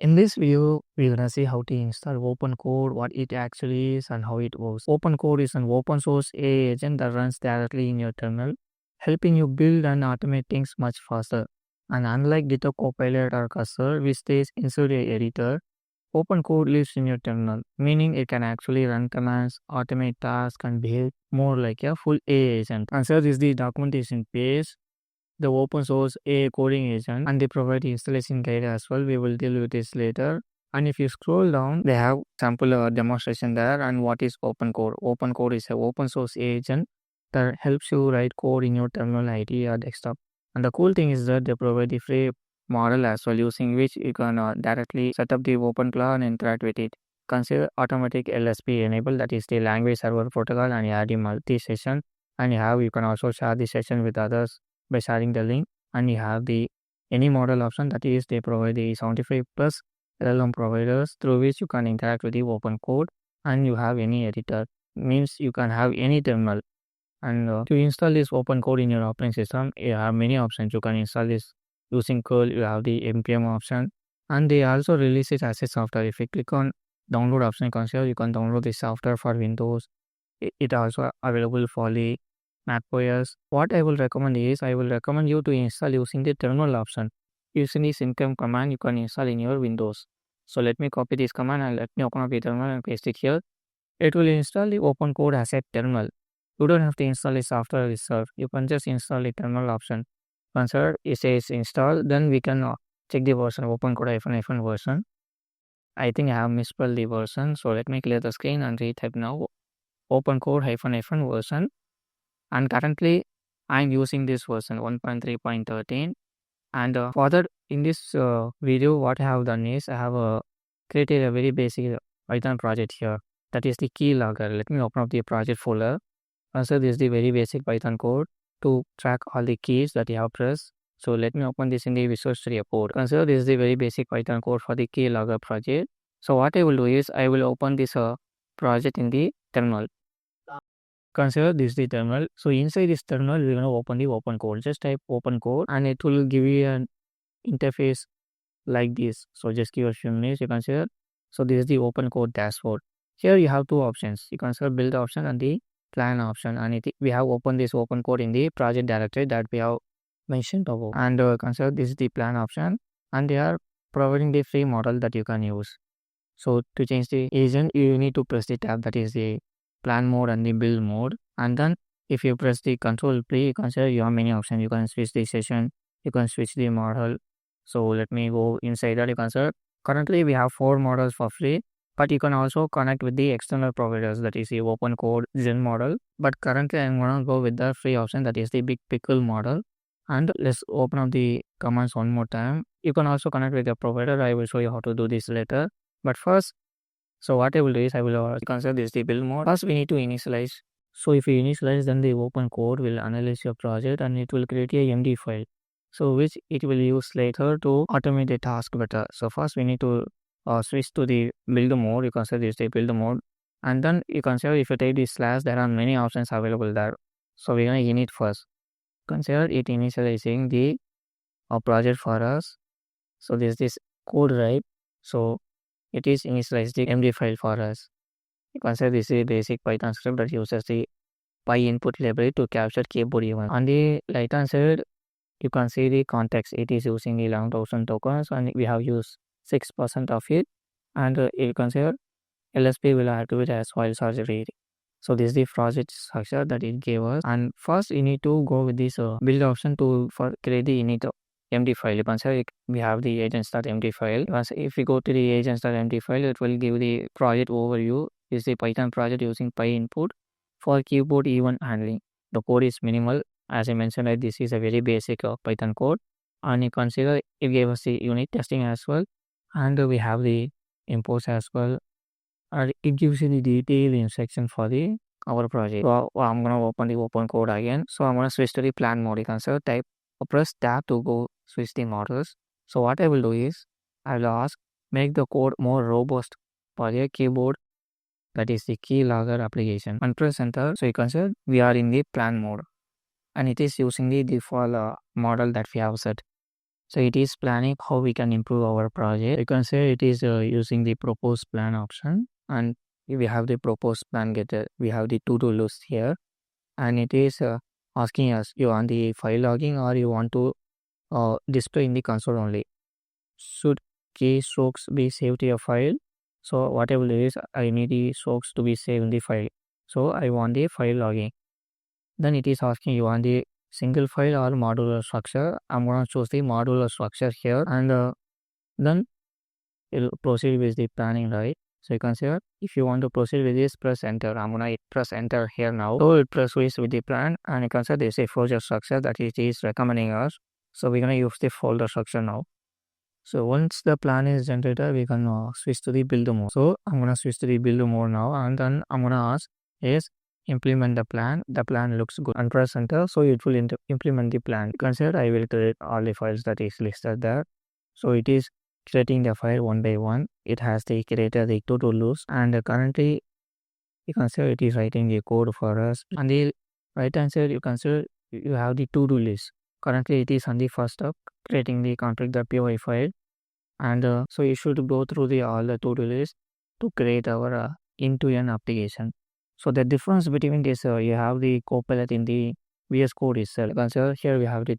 In this video, we're gonna see how to install OpenCode, what it actually is, and how it works. OpenCode is an open source AI agent that runs directly in your terminal, helping you build and automate things much faster. And unlike Ditto Copilot or Cursor, which stays inside your editor, OpenCode lives in your terminal, meaning it can actually run commands, automate tasks, and behave more like a full AI agent. And so this is the documentation page, the open source AI coding agent, and they provide the installation guide as well. We will deal with this later. And if you scroll down, they have sample demonstration there. And what is OpenCode? OpenCode is an open source agent that helps you write code in your terminal ID or desktop. And the cool thing is that they provide the free model as well, using which you can directly set up the OpenClaw and interact with it. Consider automatic LSP enable, that is the language server protocol, and you add the multi-session, and you can also share the session with others by sharing the link. And you have the any model option, that is they provide the 75 plus LLM providers through which you can interact with the OpenCode. And you have any editor, means you can have any terminal. And to install this OpenCode in your operating system, you have many options. You can install this using curl. You have the npm option, and they also release it as a software. If you click on download option, you can download the software for Windows. It also available for the macOS. What I will recommend is, I will recommend you to install using the terminal option. Using this income command, you can install in your Windows. So let me copy this command and let me open up the terminal and paste it here. It will install the OpenCode as a terminal. You don't have to install the software itself. You can just install the terminal option. Once it says install, then we can check the version, OpenCode -- version. I think I have misspelled the version. So let me clear the screen and retype now. OpenCode -- version. And currently I'm using this version 1.3.13. And further in this video, what I have done is I have created a very basic Python project here, that is the keylogger. Let me open up the project folder. So this is the very basic Python code to track all the keys that you have pressed. So let me open this in the Visual Studio Code. Consider this is the very basic Python code for the keylogger project. So what I will do is I will open this project in the terminal. Consider this the terminal. So inside this terminal, we're going to open the OpenCode. Just type OpenCode and it will give you an interface like this. So just give a few minutes. You consider. So this is the OpenCode dashboard. Here you have two options. You consider build option and the plan option. And we have opened this OpenCode in the project directory that we have mentioned above. And consider this is the plan option. And they are providing the free model that you can use. So to change the agent, you need to press the tab, that is the plan mode and the build mode. And then if you press the control play, you consider you have many options. You can switch the session, you can switch the model. So let me go inside that. You consider currently we have 4 models for free, but you can also connect with the external providers, that is the OpenCode Zen model. But currently I'm going to go with the free option, that is the Big Pickle model. And let's open up the commands one more time. You can also connect with the provider. I will show you how to do this later. But first, so what I will do is I will consider this the build mode. First we need to initialize. So if you initialize, then the OpenCode will analyze your project and it will create a MD file. So which it will use later to automate the task better. So first we need to switch to the build mode. You consider this the build mode. And then you consider if you take this slash, there are many options available there. So we're going to init first. Consider it initializing the project for us. So this code, right? So it is initialized the MD file for us. You consider this is a basic Python script that uses the PyInput library to capture keyboard event. On the right hand side, you can see the context. It is using the 11,000 tokens and we have used 6% of it. And you consider LSP will activate as file surgery. So this is the project structure that it gave us. And first you need to go with this build option to create the init MD file. You consider we have the agents.md file. If we go to the agents.md file, it will give the project overview. This is the Python project using PyInput for keyboard event handling. The code is minimal. As I mentioned, right, this is a very basic Python code. And you consider it gave us the unit testing as well. And we have the imports as well. And it gives you the detailed instruction for our project. So I'm going to open the OpenCode again. So I'm going to switch to the plan mode. You can type or press tab to go switch the models. So what I will do is I will ask make the code more robust for your keyboard, that is the keylogger application, and press enter. So you can see we are in the plan mode and it is using the default model that we have set. So it is planning how we can improve our project. You can say it is using the propose plan option, and we have the propose plan getter. We have the to-do list here, and it is asking us you want the file logging or you want to display in the console only. Should keystrokes be saved to your file? So what I will do is I need the strokes to be saved in the file. So I want the file logging. Then it is asking you want the single file or modular structure. I'm going to choose the modular structure here, and then it'll proceed with the planning, right? So you can see here, if you want to proceed with this, press enter. I'm gonna press enter here now. So it proceeds with the plan, and you can see there's a folder structure that it is recommending us. So we're gonna use the folder structure now. So once the plan is generated, we can switch to the build mode. So I'm gonna switch to the build mode now, and then I'm gonna ask is implement the plan. The plan looks good, and press enter. So it will implement the plan. Consider I will create all the files that is listed there. So it is creating the file one by one. It has the creator the to-do list, and currently you can see it is writing the code for us. On the right hand side, you can see you have the to-do list. Currently it is on the first step, creating the config.py file, and so you should go through the all the to-do list to create our end-to-end application. So the difference between this, you have the Copilot in the VS Code itself. Consider here we have the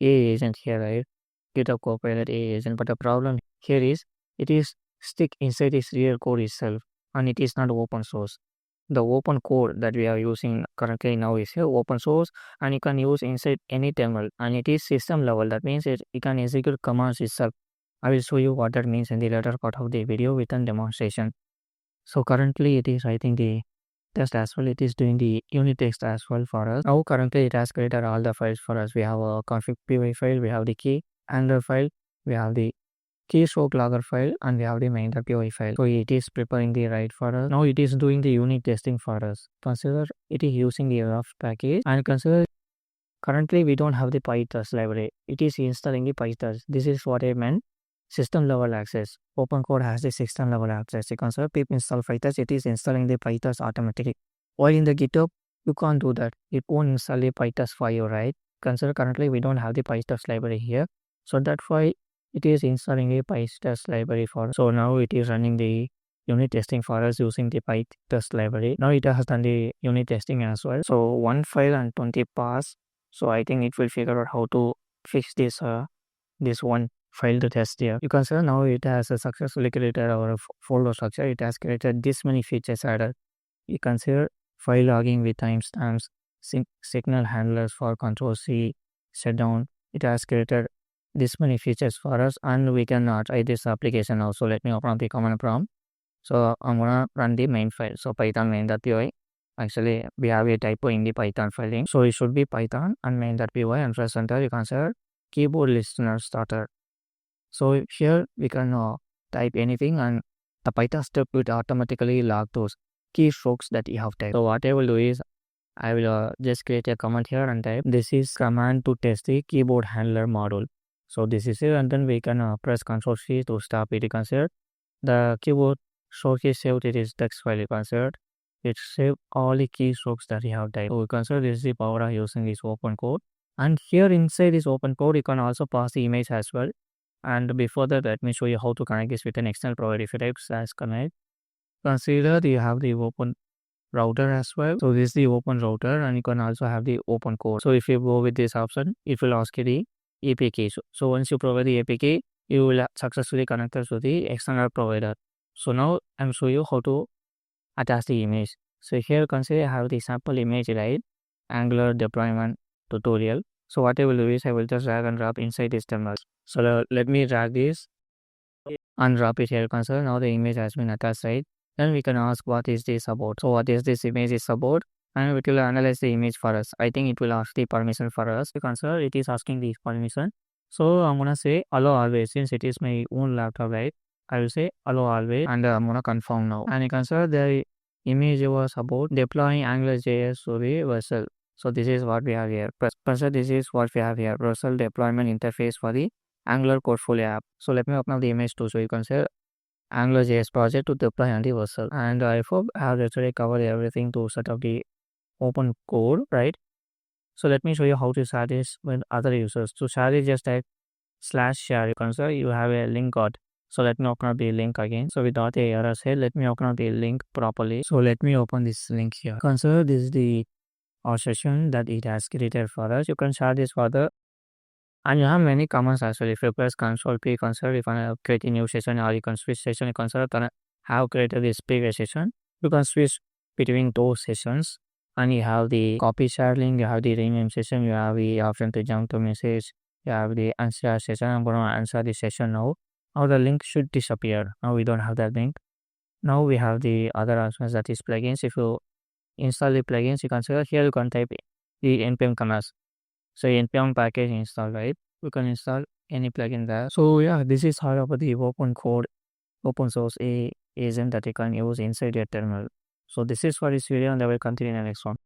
AI agent here, right? GitHub Copilot AI agent, but the problem here is it is stick inside this real code itself, and it is not open source. The open code that we are using currently now is here open source, and you can use inside any terminal, and it is system level. That means it can execute commands itself. I will show you what that means in the later part of the video with a demonstration. So currently it is writing the test as well. It is doing the unit test as well for us. Now currently it has created all the files for us. We have a config.py file, we have the key handler file, we have the keystroke logger file, and we have the main.py file. So it is preparing the write for us. Now it is doing the unit testing for us. Consider it is using the rough package, and consider currently we don't have the PyTest library. It is installing the PyTest. This is what I meant. System level access. OpenCode has the system level access. You consider pip install PyTest. It is installing the PyTest automatically. While in the GitHub, you can't do that. It won't install the PyTest for you, right? Consider currently we don't have the PyTest library here. So that's why it is installing a PyTest library for us. So now it is running the unit testing for us using the PyTest library. Now it has done the unit testing as well. So 1 file and 20 pass. So I think it will figure out how to fix this this one file to test here. You can see now it has successfully created our folder structure. It has created this many features added. You can see file logging with timestamps, signal handlers for control C, shutdown. It has created this many features for us, and we can try this application also. Let me open up the command prompt. So I'm gonna run the main file. So python main.py. Actually, we have a typo in the Python filing. So it should be Python and main.py, and press enter. You can say keyboard listener starter. So here we can type anything, and the Python script will automatically log those keystrokes that you have typed. So what I will do is I will just create a command here and type this is command to test the keyboard handler module. So this is it, and then we can press Ctrl C to stop it. You can see the keyboard stroke is saved. It is text file. You can see it saved all the keystrokes that you have typed. So you can see this is the power of using this open code. And here inside this open code, you can also pass the image as well. And before that, let me show you how to connect this with an external provider. If you type /connect, consider you have the OpenRouter as well. So this is the OpenRouter, and you can also have the open code. So if you go with this option, it will ask you the APK. So once you provide the APK, you will successfully connect to the external provider. So now I'm showing you how to attach the image. So here consider I have the sample image, right? Angular deployment tutorial. So what I will do is I will just drag and drop inside this terminal. So let me drag this and drop it here. Consider now the image has been attached, right? Then we can ask what is this about. So what is this image is about, and it will analyze the image for us. I think it will ask the permission for us. Consider it is asking the permission. So I'm gonna say allow always, since it is my own laptop, right? I will say allow always, and I'm gonna confirm now. And you consider the image was about deploying AngularJS to the vessel. So this is what we have here. Consider this is what we have here. Vessel deployment interface for the Angular portfolio app. So let me open up the image too. So you can say AngularJS project to deploy on the vessel. And I hope I have actually covered everything to set up the open code, right? So let me show you how to share this with other users. To share it, just type /share, you can say you have a link got. So let me open up the link again. So without a error say, let me open up the link properly. So let me open this link here. Consider this is the our session that it has created for us. You can share this further. And you have many commands as well. If you press Control P, consider if you create a new session or you can switch session, you consider have created this previous session. You can switch between those sessions. And you have the copy share link, you have the rename session, you have the option to jump to message, you have the answer session. I'm going to answer the session now. Now the link should disappear. Now we don't have that link. Now we have the other options, that is plugins. If you install the plugins, you can see here you can type the npm commands. So npm package install, right? You can install any plugin there. So yeah, this is how about the OpenCode open source agent that you can use inside your terminal. So this is for this video and I will continue in the next one.